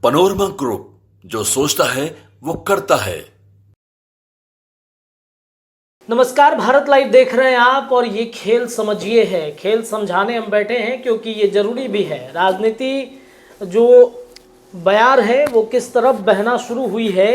Panorama group, जो सोचता है वो करता है। नमस्कार, भारत लाइव देख रहे हैं आप और ये खेल समझिए है। खेल समझाने हम बैठे हैं क्योंकि ये जरूरी भी है। राजनीति जो बयार है वो किस तरफ बहना शुरू हुई है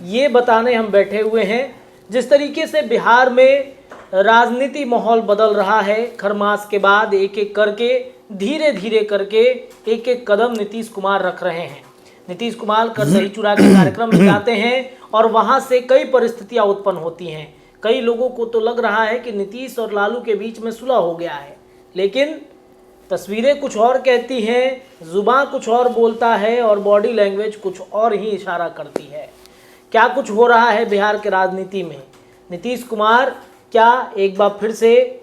ये बताने हम बैठे हुए हैं। जिस तरीके से बिहार में राजनीति माहौल बदल रहा है, खरमास के बाद एक एक करके धीरे धीरे करके एक एक कदम नीतीश कुमार रख रहे हैं। नीतीश कुमार कर दही चुरा के कार्यक्रम में जाते हैं और वहां से कई परिस्थितियां उत्पन्न होती हैं। कई लोगों को तो लग रहा है कि नीतीश और लालू के बीच में सुलह हो गया है, लेकिन तस्वीरें कुछ और कहती हैं, जुबान कुछ और बोलता है और बॉडी लैंग्वेज कुछ और ही इशारा करती है। क्या कुछ हो रहा है बिहार के राजनीति में? नीतीश कुमार क्या एक बार फिर से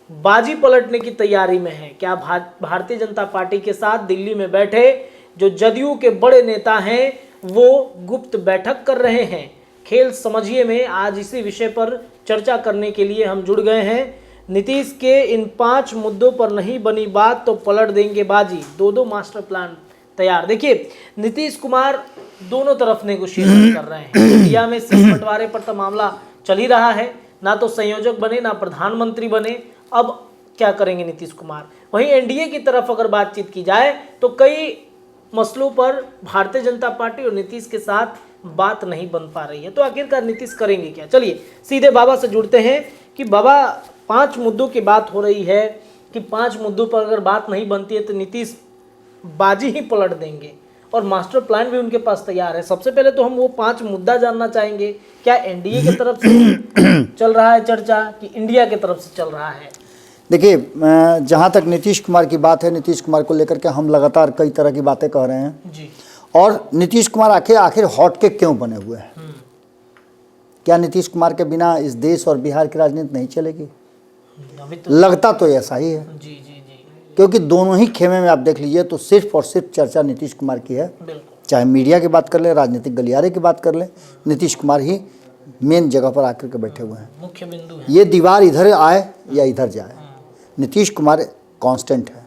बाजी पलटने की तैयारी में है? क्या भारतीय जनता पार्टी के साथ दिल्ली में बैठे जो जदयू के बड़े नेता हैं वो गुप्त बैठक कर रहे हैं? खेल समझिए में आज इसी विषय पर चर्चा करने के लिए हम जुड़ गए हैं। नीतीश के इन 5 मुद्दों पर नहीं बनी बात तो पलट देंगे बाजी, दो मास्टर प्लान तैयार। देखिए, नीतीश कुमार दोनों तरफ नेगोशिएशन कर रहे हैं। इंडिया में सीट बंटवारे पर तो मामला चल ही रहा है, ना तो संयोजक बने ना प्रधानमंत्री बने। अब क्या करेंगे नीतीश कुमार? वहीं एनडीए की तरफ अगर बातचीत की जाए तो कई मसलों पर भारतीय जनता पार्टी और नीतीश के साथ बात नहीं बन पा रही है। तो आखिरकार नीतीश करेंगे क्या? चलिए सीधे बाबा से जुड़ते हैं कि बाबा, 5 मुद्दों की बात हो रही है कि 5 मुद्दों पर अगर बात नहीं बनती है तो नीतीश बाजी ही पलट देंगे और मास्टर प्लान भी उनके पास तैयार है। सबसे पहले तो हम वो 5 मुद्दा जानना चाहेंगे। क्या एनडीए की तरफ से चल रहा है चर्चा कि इंडिया की तरफ से चल रहा है? देखिए, जहाँ तक नीतीश कुमार की बात है, नीतीश कुमार को लेकर के हम लगातार कई तरह की बातें कह रहे हैं जी। और नीतीश कुमार आखिर हॉट केक क्यों बने हुए हैं? क्या नीतीश कुमार के बिना इस देश और बिहार की राजनीति नहीं चलेगी? लगता तो ऐसा ही है। जी जी जी। क्योंकि दोनों ही खेमे में आप देख लीजिए तो सिर्फ और सिर्फ चर्चा नीतीश कुमार की है। चाहे मीडिया की बात कर ले, राजनीतिक गलियारे की बात कर ले, नीतीश कुमार ही मेन जगह पर आकर के बैठे हुए हैं। मुख्य बिंदु है। ये दीवार इधर आए या इधर जाए, नीतीश कुमार कांस्टेंट है।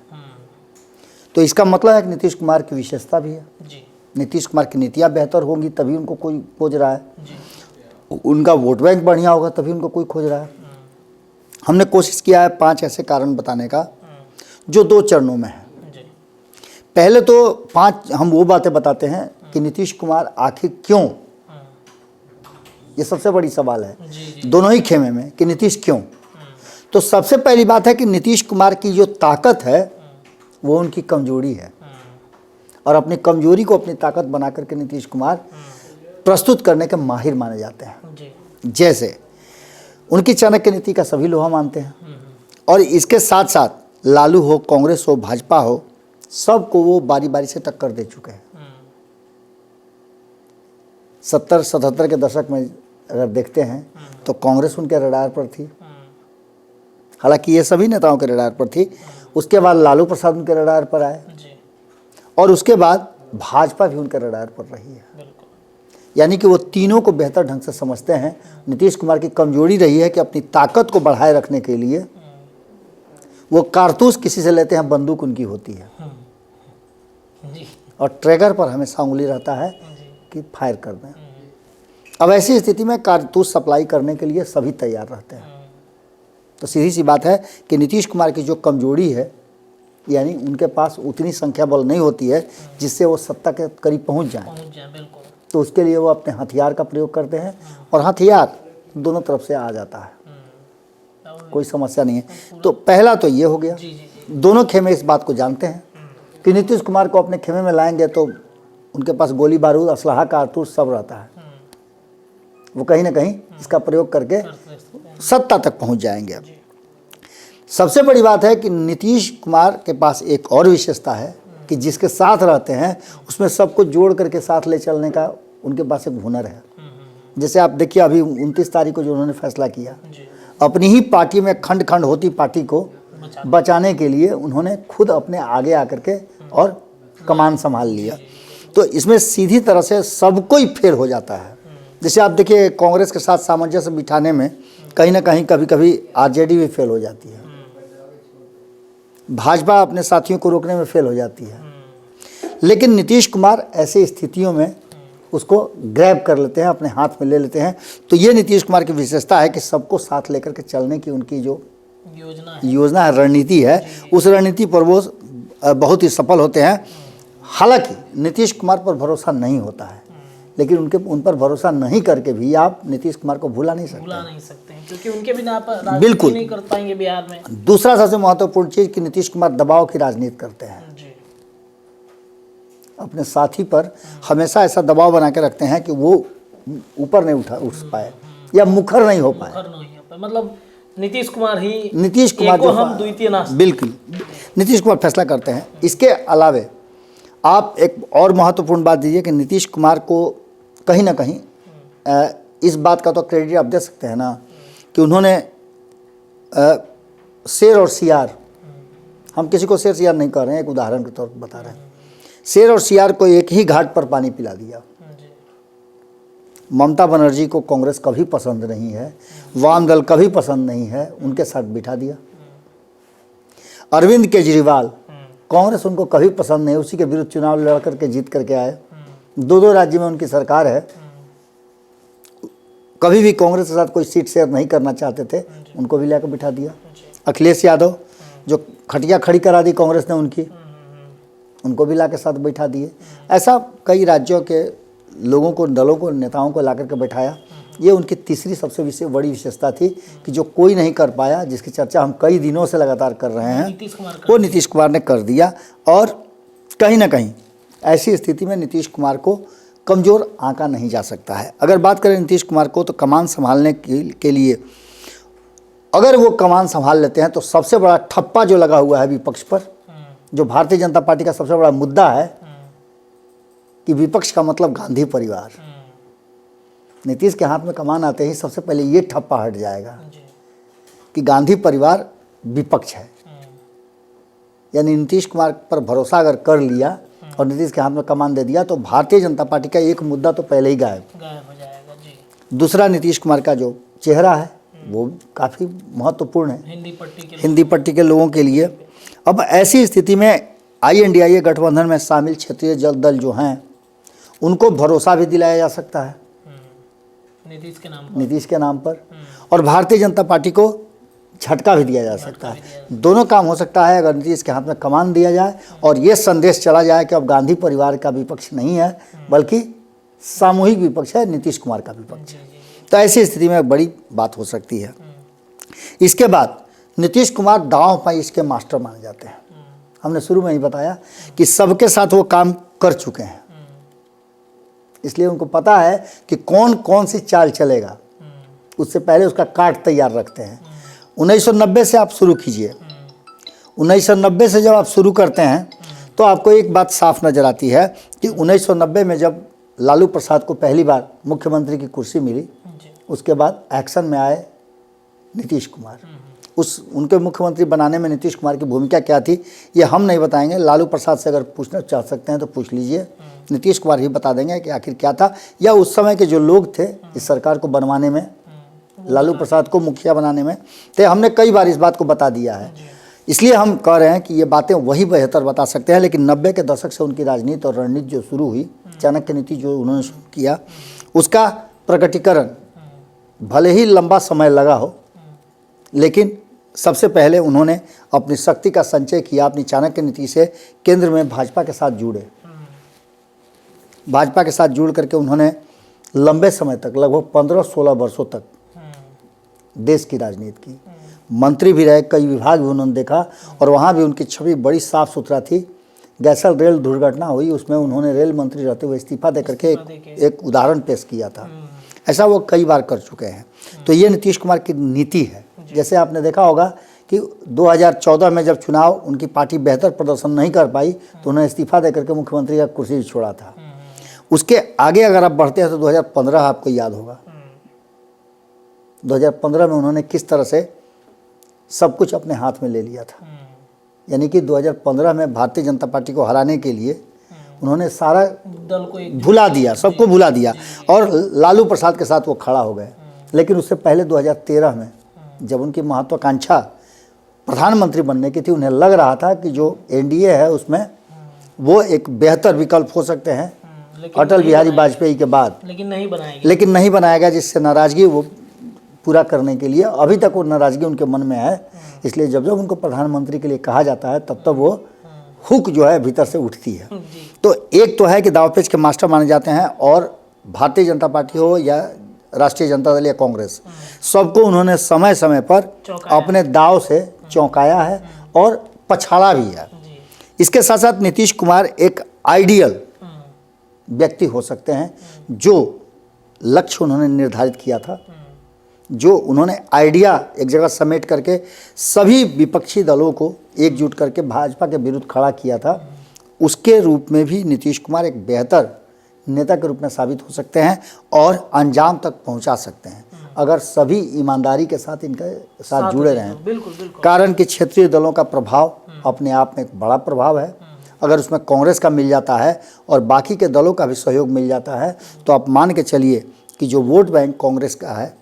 तो इसका मतलब है कि नीतीश कुमार की विशेषता भी है। जी। नीतीश कुमार की नीतियाँ बेहतर होंगी तभी उनको कोई खोज रहा है। जी। उनका वोट बैंक बढ़िया होगा तभी उनको कोई खोज रहा है। हमने कोशिश किया है 5 ऐसे कारण बताने का जो 2 चरणों में है। जी। पहले तो 5 हम वो बातें बताते हैं कि नीतीश कुमार आखिर क्यों, ये सबसे बड़ी सवाल है। जी। दोनों ही खेमे में कि नीतीश क्यों। तो सबसे पहली बात है कि नीतीश कुमार की जो ताकत है वो उनकी कमजोरी है और अपनी कमजोरी को अपनी ताकत बना करके नीतीश कुमार प्रस्तुत करने के माहिर माने जाते हैं। जी। जैसे उनकी चाणक्य नीति का सभी लोहा मानते हैं और इसके साथ साथ लालू हो, कांग्रेस हो, भाजपा हो, सबको वो बारी बारी से टक्कर दे चुके हैं। 70-77 के दशक में अगर देखते हैं तो कांग्रेस उनके रडार पर थी, हालांकि ये सभी नेताओं के रडार पर थी। उसके बाद लालू प्रसाद उनके रडार पर आए और उसके बाद भाजपा भी उनके रडार पर रही है। यानी कि वो तीनों को बेहतर ढंग से समझते हैं। नीतीश कुमार की कमजोरी रही है कि अपनी ताकत को बढ़ाए रखने के लिए वो कारतूस किसी से लेते हैं, बंदूक उनकी होती है और ट्रिगर पर हमेशा उंगली रहता है कि फायर कर दें। अब ऐसी स्थिति में कारतूस सप्लाई करने के लिए सभी तैयार रहते हैं। तो सीधी सी बात है कि नीतीश कुमार की जो कमजोरी है, यानी उनके पास उतनी संख्या बल नहीं होती है जिससे वो सत्ता के करीब पहुंच जाए। तो उसके लिए वो अपने हथियार का प्रयोग करते हैं और हथियार दोनों तरफ से आ जाता है, कोई समस्या नहीं है। तो पहला तो ये हो गया। दोनों खेमे इस बात को जानते हैं कि नीतीश कुमार को अपने खेमे में लाएंगे तो उनके पास गोली बारूद, असलहा, कारतूस सब रहता है। वो कहीं ना कहीं इसका प्रयोग करके सत्ता तक पहुंच जाएंगे। सबसे बड़ी बात है कि नीतीश कुमार के पास एक और विशेषता है कि जिसके साथ रहते हैं उसमें सबको जोड़ करके साथ ले चलने का उनके पास एक हुनर है। जैसे आप देखिए, अभी 29 तारीख को जो उन्होंने फैसला किया, अपनी ही पार्टी में खंड खंड होती पार्टी को बचाने के लिए उन्होंने खुद अपने आगे आकर के और कमान संभाल लिया। तो इसमें सीधी तरह से सब कोई फेल हो जाता है। जैसे आप देखिए, कांग्रेस के साथ सामंजस्य बिठाने में कहीं ना कहीं कभी कभी आरजेडी भी फेल हो जाती है, भाजपा अपने साथियों को रोकने में फेल हो जाती है। लेकिन नीतीश कुमार ऐसी स्थितियों में उसको ग्रैब कर लेते हैं, अपने हाथ में ले लेते हैं। तो ये नीतीश कुमार की विशेषता है कि सबको साथ लेकर के चलने की उनकी जो योजना है, रणनीति है, उस रणनीति पर वो बहुत ही सफल होते हैं। हालांकि नीतीश कुमार पर भरोसा नहीं होता है, लेकिन उन पर भरोसा नहीं करके भी आप नीतीश कुमार को भुला नहीं सकते हैं, क्योंकि उनके बिना आप राजनीति बिल्कुल नहीं कर पाएंगे बिहार में। दूसरा सबसे महत्वपूर्ण चीज कि नीतीश कुमार दबाव की राजनीति करते हैं, अपने साथी पर हमेशा ऐसा दबाव बना के रखते हैं कि वो ऊपर नहीं उठ पाए या मुखर नहीं हो पाए। मतलब नीतीश कुमार जो हम द्वितीय ना, बिल्कुल नीतीश कुमार फैसला करते हैं। इसके अलावे आप एक और महत्वपूर्ण बात दीजिए कि नीतीश कुमार को कहीं ना कहीं इस बात का तो क्रेडिट आप दे सकते हैं ना कि उन्होंने शेर और सियार, हम किसी को शेर सियार नहीं कर रहे हैं, एक उदाहरण के तौर पर बता रहे हैं, शेर और सियार को एक ही घाट पर पानी पिला दिया। ममता बनर्जी को कांग्रेस कभी पसंद नहीं है, वाम दल कभी पसंद नहीं है, उनके साथ बिठा दिया। अरविंद केजरीवाल, कांग्रेस उनको कभी पसंद नहीं, उसी के विरुद्ध चुनाव लड़ करके जीत करके आए, दो राज्य में उनकी सरकार है, कभी भी कांग्रेस के साथ कोई सीट शेयर नहीं करना चाहते थे, उनको भी लाकर बिठा दिया। अखिलेश यादव जो खटिया खड़ी करा दी कांग्रेस ने उनकी, उनको भी लाकर साथ बैठा दिए। ऐसा कई राज्यों के लोगों को, दलों को, नेताओं को ला करके बैठाया। ये उनकी तीसरी सबसे बड़ी विशेषता थी कि जो कोई नहीं कर पाया, जिसकी चर्चा हम कई दिनों से लगातार कर रहे हैं, वो नीतीश कुमार ने कर दिया। और कहीं ना कहीं ऐसी स्थिति में नीतीश कुमार को कमज़ोर आंका नहीं जा सकता है। अगर बात करें नीतीश कुमार को, तो कमान संभालने के लिए अगर वो कमान संभाल लेते हैं तो सबसे बड़ा ठप्पा जो लगा हुआ है विपक्ष पर, जो भारतीय जनता पार्टी का सबसे बड़ा मुद्दा है कि विपक्ष का मतलब गांधी परिवार, नीतीश के हाथ में कमान आते ही सबसे पहले ये ठप्पा हट जाएगा कि गांधी परिवार विपक्ष है। यानी नीतीश कुमार पर भरोसा अगर कर लिया और नीतीश के हाथ में कमान दे दिया तो भारतीय जनता पार्टी का एक मुद्दा तो पहले ही गायब हो जाएगा जी। दूसरा, नीतीश कुमार का जो चेहरा है वो काफ़ी महत्वपूर्ण है हिंदी पट्टी के लोगों के लिए। अब ऐसी स्थिति में INDIA गठबंधन में शामिल क्षेत्रीय दल जो हैं उनको भरोसा भी दिलाया जा सकता है नीतीश के नाम पर, और भारतीय जनता पार्टी को झटका भी दिया जा सकता है। दोनों काम हो सकता है अगर नीतीश के हाथ में कमान दिया जाए और ये संदेश चला जाए कि अब गांधी परिवार का विपक्ष नहीं है बल्कि सामूहिक विपक्ष है, नीतीश कुमार का विपक्ष है। तो ऐसी स्थिति में बड़ी बात हो सकती है। इसके बाद नीतीश कुमार दांव पैंच के मास्टर माने जाते हैं। हमने शुरू में ही बताया कि सबके साथ वो काम कर चुके हैं, इसलिए उनको पता है कि कौन कौन सी चाल चलेगा, उससे पहले उसका कार्ड तैयार रखते हैं। 1990 से आप शुरू कीजिए। 1990 से जब आप शुरू करते हैं तो आपको एक बात साफ नज़र आती है कि 1990 में जब लालू प्रसाद को पहली बार मुख्यमंत्री की कुर्सी मिली, उसके बाद एक्शन में आए नीतीश कुमार। उनके मुख्यमंत्री बनाने में नीतीश कुमार की भूमिका क्या थी ये हम नहीं बताएंगे, लालू प्रसाद से अगर पूछना चाह सकते हैं तो पूछ लीजिए, नीतीश कुमार ही बता देंगे कि आखिर क्या था, या उस समय के जो लोग थे इस सरकार को बनवाने में, लालू प्रसाद को मुखिया बनाने में, तो हमने कई बार इस बात को बता दिया है। इसलिए हम कह रहे हैं कि ये बातें वही बेहतर बता सकते हैं। लेकिन 90 के दशक से उनकी राजनीति और रणनीति जो शुरू हुई, चाणक्य नीति जो उन्होंने शुरू किया, उसका प्रकटीकरण भले ही लंबा समय लगा हो, लेकिन सबसे पहले उन्होंने अपनी शक्ति का संचय किया। अपनी चाणक्य नीति से केंद्र में भाजपा के साथ जुड़े, भाजपा के साथ जुड़ करके उन्होंने लंबे समय तक, लगभग 15-16 वर्षों तक देश की राजनीति की, मंत्री भी रहे, कई विभाग भी उन्होंने देखा, और वहाँ भी उनकी छवि बड़ी साफ सुथरा थी। गैसल रेल दुर्घटना हुई, उसमें उन्होंने रेल मंत्री रहते हुए इस्तीफा दे करके एक उदाहरण पेश किया था। ऐसा वो कई बार कर चुके हैं। तो ये नीतीश कुमार की नीति है। जैसे आपने देखा होगा कि 2014 में जब चुनाव उनकी पार्टी बेहतर प्रदर्शन नहीं कर पाई तो उन्होंने इस्तीफा दे करके मुख्यमंत्री का कुर्सी छोड़ा था। उसके आगे अगर आप बढ़ते हैं तो 2015 आपको याद होगा, 2015 में उन्होंने किस तरह से सब कुछ अपने हाथ में ले लिया था। यानी कि 2015 में भारतीय जनता पार्टी को हराने के लिए उन्होंने सारा दल को भुला दिया, सबको भुला दिया, और लालू प्रसाद के साथ वो खड़ा हो गए। लेकिन उससे पहले 2013 में जब उनकी महत्वाकांक्षा प्रधानमंत्री बनने की थी, उन्हें लग रहा था कि जो NDA है उसमें वो एक बेहतर विकल्प हो सकते हैं लेकिन अटल नहीं बिहारी बनाएगा। वाजपेयी के बाद, लेकिन नहीं बनाएगी। लेकिन नहीं बनाया गया, जिससे नाराज़गी वो पूरा करने के लिए अभी तक वो नाराज़गी उनके मन में है। इसलिए जब जब उनको प्रधानमंत्री के लिए कहा जाता है तब तब वो हुक जो है भीतर से उठती है। जी। तो एक तो है कि दावपेच के मास्टर माने जाते हैं, और भारतीय जनता पार्टी हो या राष्ट्रीय जनता दल या कांग्रेस, सबको उन्होंने समय समय पर चौंकाया। अपने दाव से चौंकाया है और पछाड़ा भी है। जी। इसके साथ साथ नीतीश कुमार एक आइडियल व्यक्ति हो सकते हैं, जो लक्ष्य उन्होंने निर्धारित किया था, जो उन्होंने आइडिया एक जगह समेट करके सभी विपक्षी दलों को एकजुट करके भाजपा के विरुद्ध खड़ा किया था, उसके रूप में भी नीतीश कुमार एक बेहतर नेता के रूप में साबित हो सकते हैं और अंजाम तक पहुंचा सकते हैं, अगर सभी ईमानदारी के साथ इनके साथ जुड़े रहें। बिल्कुल बिल्कुल। कारण कि क्षेत्रीय दलों का प्रभाव अपने आप में एक बड़ा प्रभाव है। अगर उसमें कांग्रेस का मिल जाता है और बाकी के दलों का भी सहयोग मिल जाता है, तो आप मान के चलिए कि जो वोट बैंक कांग्रेस का है,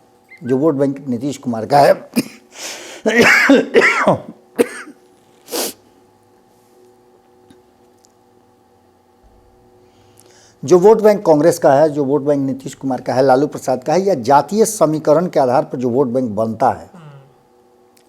जो वोट बैंक नीतीश कुमार का है, जो वोट बैंक कांग्रेस का है, जो वोट बैंक नीतीश कुमार का है, लालू प्रसाद का है, या जातीय समीकरण के आधार पर जो वोट बैंक बनता है,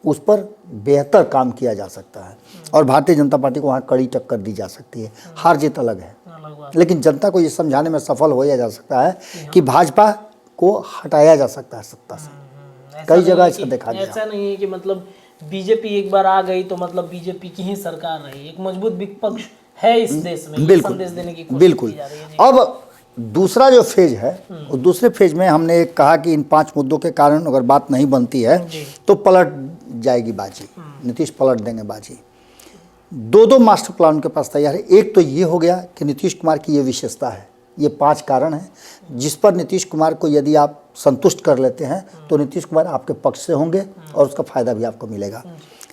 उस पर बेहतर काम किया जा सकता है और भारतीय जनता पार्टी को वहाँ कड़ी टक्कर दी जा सकती है। हार जीत अलग है, अलग बात। लेकिन जनता को ये समझाने में सफल हो जा सकता है कि भाजपा को हटाया जा सकता है सत्ता से। कई जगह ऐसा देखा गया। ऐसा नहीं है कि मतलब बीजेपी एक बार आ गई तो मतलब बीजेपी की ही सरकार रही। एक मजबूत विपक्ष है इस देश में, ये संदेश देने की कोशिश बिल्कुल। की जा रही है। जी। अब दूसरा जो फेज है, उस दूसरे फेज में हमने एक कहा कि इन 5 मुद्दों के कारण अगर बात नहीं बनती है जी। तो पलट जाएगी बाजी, नीतीश पलट देंगे बाजी। दो मास्टर प्लान के पास तैयार है। एक तो ये हो गया कि नीतीश कुमार की ये विशेषता है, ये 5 कारण हैं जिस पर नीतीश कुमार को यदि आप संतुष्ट कर लेते हैं तो नीतीश कुमार आपके पक्ष से होंगे और उसका फायदा भी आपको मिलेगा।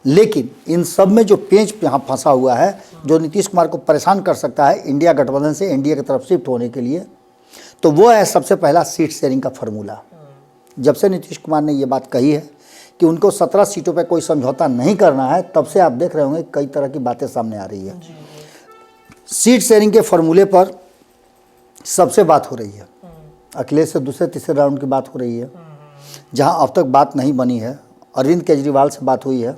लेकिन इन सब में जो पेंच यहाँ फंसा हुआ है, जो नीतीश कुमार को परेशान कर सकता है इंडिया गठबंधन से एनडीए की तरफ शिफ्ट होने के लिए, तो वो है सबसे पहला सीट शेयरिंग का फॉर्मूला। जब से नीतीश कुमार ने ये बात कही है कि उनको 17 सीटों पर कोई समझौता नहीं करना है, तब से आप देख रहे होंगे कई तरह की बातें सामने आ रही है। सीट शेयरिंग के फॉर्मूले पर सबसे बात हो रही है, अखिलेश से दूसरे तीसरे राउंड की बात हो रही है। जहां अब तक बात नहीं बनी है, अरविंद केजरीवाल से बात हुई है।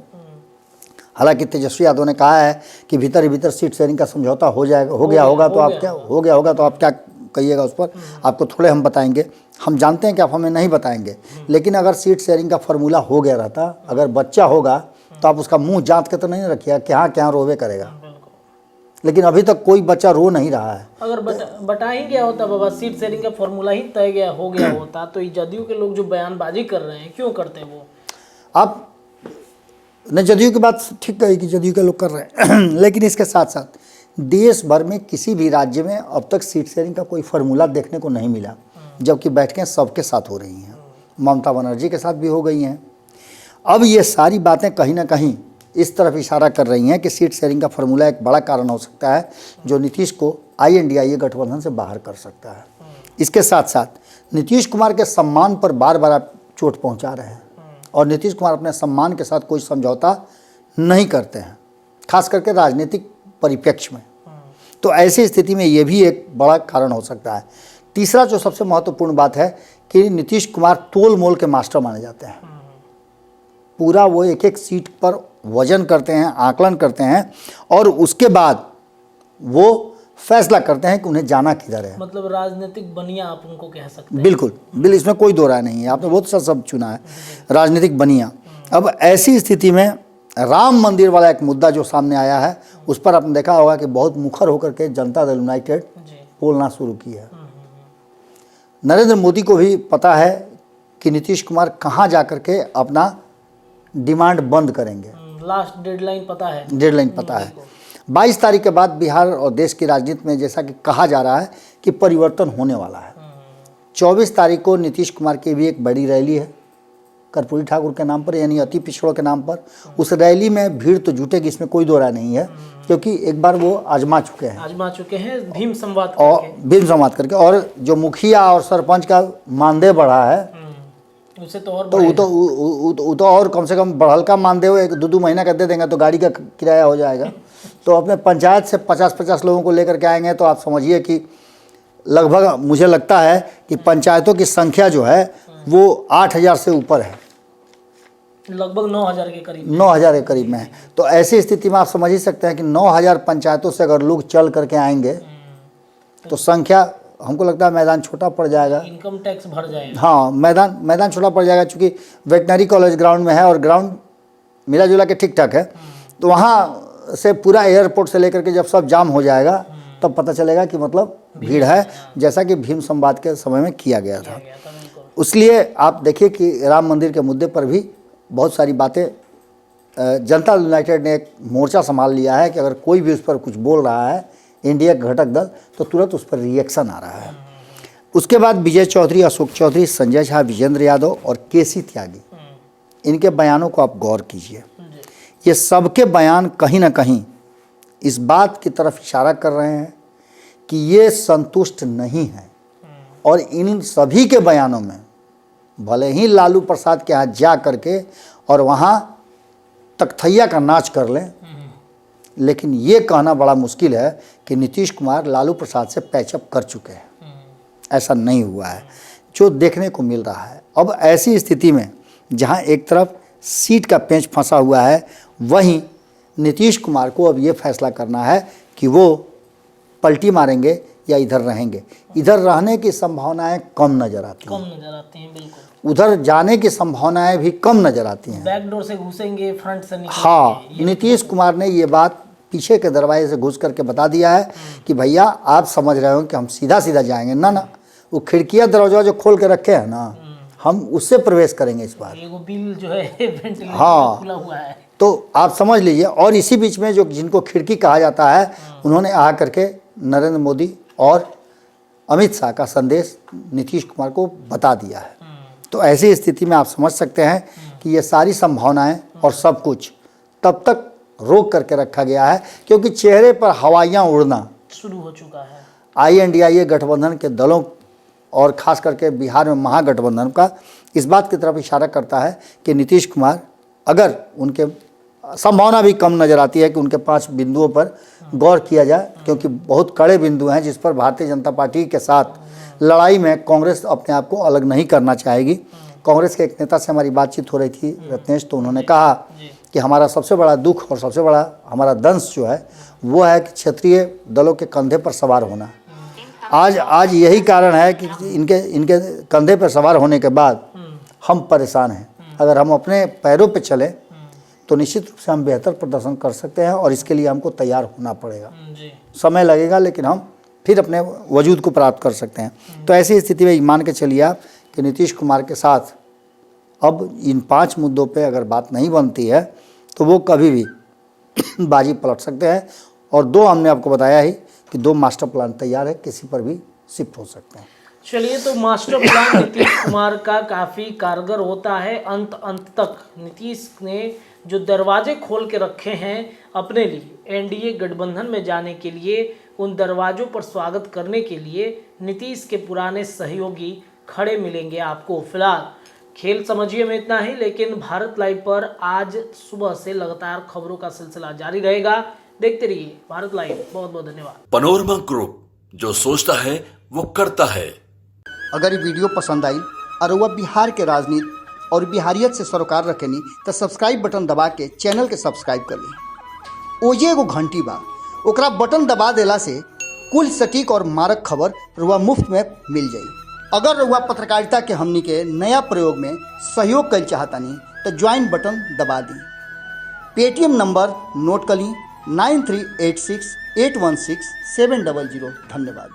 हालांकि तेजस्वी यादव ने कहा है कि भीतर ही भीतर सीट शेयरिंग का समझौता हो जाएगा, हो गया होगा तो आप क्या कहिएगा उस पर, आपको थोड़े हम बताएंगे। हम जानते हैं कि आप हमें नहीं बताएंगे, लेकिन अगर सीट शेयरिंग का फॉर्मूला हो गया रहता, अगर बच्चा होगा तो आप उसका मुंह जांच के तो नहीं रखिएगा कि हाँ क्या रोवे करेगा, लेकिन अभी तक कोई बच्चा रो नहीं रहा है। अगर बटा ही गया होता बाबा, सीट शेयरिंग का फॉर्मूला ही तय हो गया होता, तो ये जदयू के लोग जो बयानबाजी कर रहे हैं क्यों करते वो? आप ने जदयू की बात ठीक कही कि जदयू के लोग कर रहे हैं, लेकिन इसके साथ साथ देश भर में किसी भी राज्य में अब तक सीट शेयरिंग का कोई फार्मूला देखने को नहीं मिला, जबकि बैठकें सबके साथ हो रही हैं, ममता बनर्जी के साथ भी हो गई हैं। अब ये सारी बातें कहीं ना कहीं इस तरफ इशारा कर रही हैं कि सीट शेयरिंग का फार्मूला एक बड़ा कारण हो सकता है जो नीतीश को INDIA गठबंधन से बाहर कर सकता है। इसके साथ साथ नीतीश कुमार के सम्मान पर बार बार आप चोट पहुंचा रहे हैं और नीतीश कुमार अपने सम्मान के साथ कोई समझौता नहीं करते हैं, खास करके राजनीतिक परिप्रेक्ष्य में। तो ऐसी स्थिति में ये भी एक बड़ा कारण हो सकता है। तीसरा जो सबसे महत्वपूर्ण बात है कि नीतीश कुमार तोल मोल के मास्टर माने जाते हैं। पूरा वो एक एक सीट पर वजन करते हैं, आकलन करते हैं और उसके बाद वो फैसला करते हैं कि उन्हें जाना किधर है। मतलब राजनीतिक बनिया आप उनको कह सकते हैं। बिल्कुल, इसमें कोई दो राय नहीं है, आपने बहुत सा शब्द चुना है, राजनीतिक बनिया। अब ऐसी स्थिति में राम मंदिर वाला एक मुद्दा जो सामने आया है, उस पर आपने देखा होगा कि बहुत मुखर होकर के जनता दल यूनाइटेड बोलना शुरू की है। नरेंद्र मोदी को भी पता है कि नीतीश कुमार कहाँ जा कर के अपना डिमांड बंद करेंगे। लास्ट डेडलाइन पता है, 22 तारीख के बाद बिहार और देश की राजनीति में जैसा कि कहा जा रहा है कि परिवर्तन होने वाला है। 24 तारीख को नीतीश कुमार की भी एक बड़ी रैली है कर्पूरी ठाकुर के नाम पर, यानी अति पिछड़ों के नाम पर। उस रैली में भीड़ तो जुटेगी, इसमें कोई दो राय नहीं है, क्योंकि एक बार वो आजमा चुके हैं भीम संवाद करके। और जो मुखिया और सरपंच का मानदेय बढ़ा है, उसे तो और वो तो और कम से कम बढ़ल का मानदेय 1-2 महीना का दे देंगे तो गाड़ी का किराया हो जाएगा। तो अपने पंचायत से 50-50 लोगों को लेकर के आएंगे तो आप समझिए कि लगभग मुझे लगता है कि पंचायतों की संख्या जो है वो 8,000 से ऊपर है, लगभग 9,000 के करीब 9,000 के करीब में है। तो ऐसी स्थिति में आप समझ ही सकते हैं कि 9,000 पंचायतों से अगर लोग चल करके आएंगे तो संख्या, हमको लगता है मैदान छोटा पड़ जाएगा, इनकम टैक्स भर जाएगा। हाँ, मैदान छोटा पड़ जाएगा, चूँकि वेटनरी कॉलेज ग्राउंड में है और ग्राउंड मिला जुला के ठीक ठाक है। तो वहाँ से पूरा एयरपोर्ट से लेकर के जब सब जाम हो जाएगा तब पता चलेगा कि मतलब भीड़ है, जैसा कि भीम संवाद के समय में किया गया था। इसलिए आप देखिए कि राम मंदिर के मुद्दे पर भी बहुत सारी बातें, जनता दल यूनाइटेड ने एक मोर्चा संभाल लिया है कि अगर कोई भी उस पर कुछ बोल रहा है, इंडिया का घटक दल, तो तुरंत उस पर रिएक्शन आ रहा है। उसके बाद विजय चौधरी, अशोक चौधरी, संजय झा, विजेंद्र यादव और केसी त्यागी, इनके बयानों को आप गौर कीजिए। ये सबके बयान कहीं ना कहीं इस बात की तरफ इशारा कर रहे हैं कि ये संतुष्ट नहीं है, और इन सभी के बयानों में भले ही लालू प्रसाद के यहाँ जा करके और वहाँ तख्तैया का नाच कर लें, लेकिन ये कहना बड़ा मुश्किल है कि नीतीश कुमार लालू प्रसाद से पैचअप कर चुके हैं। ऐसा नहीं हुआ है जो देखने को मिल रहा है। अब ऐसी स्थिति में जहाँ एक तरफ सीट का पेंच फंसा हुआ है, वहीं नीतीश कुमार को अब ये फैसला करना है कि वो पलटी मारेंगे या इधर रहेंगे। इधर रहने की संभावनाएं कम नज़र आती हैं, बिल्कुल। उधर जाने की संभावनाएं भी कम नज़र आती हैं। बैकडोर से घुसेंगे, फ्रंट से निकलेंगे। हाँ, नीतीश कुमार ने ये बात पीछे के दरवाजे से घुस करके बता दिया है कि भैया आप समझ रहे हो कि हम सीधा सीधा जाएंगे, ना, वो खिड़कियाँ दरवाजा जो खोल के रखे हैं ना, हम उससे प्रवेश करेंगे इस बार। वो बिल जो है वेंटिलेटर हाँ, खुला हुआ है, तो आप समझ लीजिए। और इसी बीच में जो जिनको खिड़की कहा जाता है, उन्होंने आ करके नरेंद्र मोदी और अमित शाह का संदेश नीतीश कुमार को बता दिया है। तो ऐसी स्थिति में आप समझ सकते हैं कि ये सारी संभावनाएं और सब कुछ तब तक रोक करके रखा गया है, क्योंकि चेहरे पर हवाइयाँ उड़ना शुरू हो चुका है। INDIA गठबंधन के दलों और ख़ास करके बिहार में महागठबंधन का इस बात की तरफ इशारा करता है कि नीतीश कुमार, अगर उनके संभावना भी कम नज़र आती है कि उनके 5 बिंदुओं पर गौर किया जाए, क्योंकि बहुत कड़े बिंदु हैं जिस पर भारतीय जनता पार्टी के साथ लड़ाई में कांग्रेस अपने आप को अलग नहीं करना चाहेगी। कांग्रेस के एक नेता से हमारी बातचीत हो रही थी, रत्नेश, तो उन्होंने कहा कि हमारा सबसे बड़ा दुख और सबसे बड़ा हमारा दंश जो है वो है कि क्षेत्रीय दलों के कंधे पर सवार होना। आज यही कारण है कि इनके कंधे पर सवार होने के बाद हम परेशान हैं। अगर हम अपने पैरों पे चलें तो निश्चित रूप से हम बेहतर प्रदर्शन कर सकते हैं, और इसके लिए हमको तैयार होना पड़ेगा। समय लगेगा, लेकिन हम फिर अपने वजूद को प्राप्त कर सकते हैं। तो ऐसी स्थिति में मान के चलिए आप कि नीतीश कुमार के साथ अब इन 5 मुद्दों पे अगर बात नहीं बनती है तो वो कभी भी बाजी पलट सकते हैं। और 2 हमने आपको बताया ही कि 2 मास्टर प्लान तैयार है, किसी पर भी शिफ्ट हो सकते हैं। चलिए, तो मास्टर प्लान नीतीश कुमार का काफ़ी कारगर होता है। अंत तक नीतीश ने जो दरवाजे खोल के रखे हैं अपने लिए NDA गठबंधन में जाने के लिए, उन दरवाजों पर स्वागत करने के लिए नीतीश के पुराने सहयोगी खड़े मिलेंगे आपको। फिलहाल खेल समझिए में इतना ही, लेकिन भारत लाइव पर आज सुबह से लगातार खबरों का सिलसिला जारी रहेगा। देखते रहिए भारत लाइव। बहुत बहुत धन्यवाद। पनोरमा ग्रुप, जो सोचता है वो करता है। अगर ये वीडियो पसंद आई और वह बिहार के राजनीति और बिहारियत से सरोकार रखेनी तो सब्सक्राइब बटन दबा के चैनल के सब्सक्राइब कर ली। ओजे एगो घंटी बा, ओकरा बटन दबा देला से कुल सटीक और मारक खबर रुआ मुफ्त में मिल जाई। अगर रुआ पत्रकारिता के हमनी के नया प्रयोग में सहयोग कर चाहतानी तो ज्वाइन बटन दबा दी। पेटीएम नंबर नोट कर ली 9386816700। धन्यवाद।